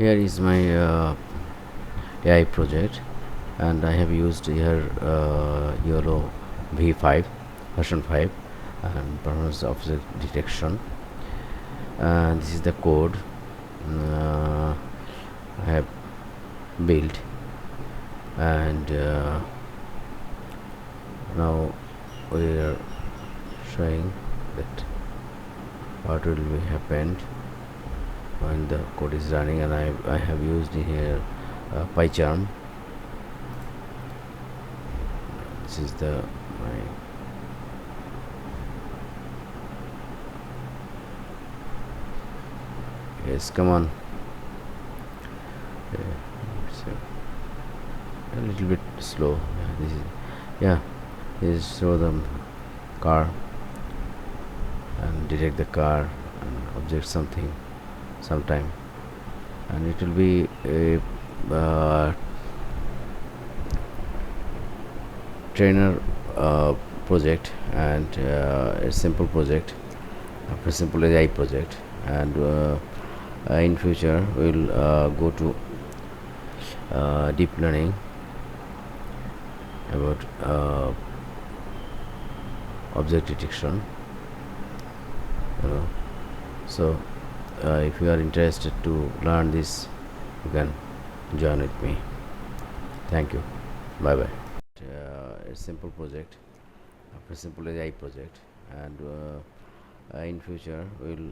Here is my AI project, and I have used here YOLO V5 version 5 and performance object detection, and this is the code I have built. And now we are showing that what will be happened when the code is running. And I have used here PyCharm. This is the my yes, come on. So a little bit slow. This is show the car and detect the car and object something sometime, and it will be a trainer project, and a simple project, a simple AI project. And in future we'll go to deep learning about object detection, so if you are interested to learn this, you can join with me. Thank you. Bye bye. A simple project, a simple AI project, and in future we'll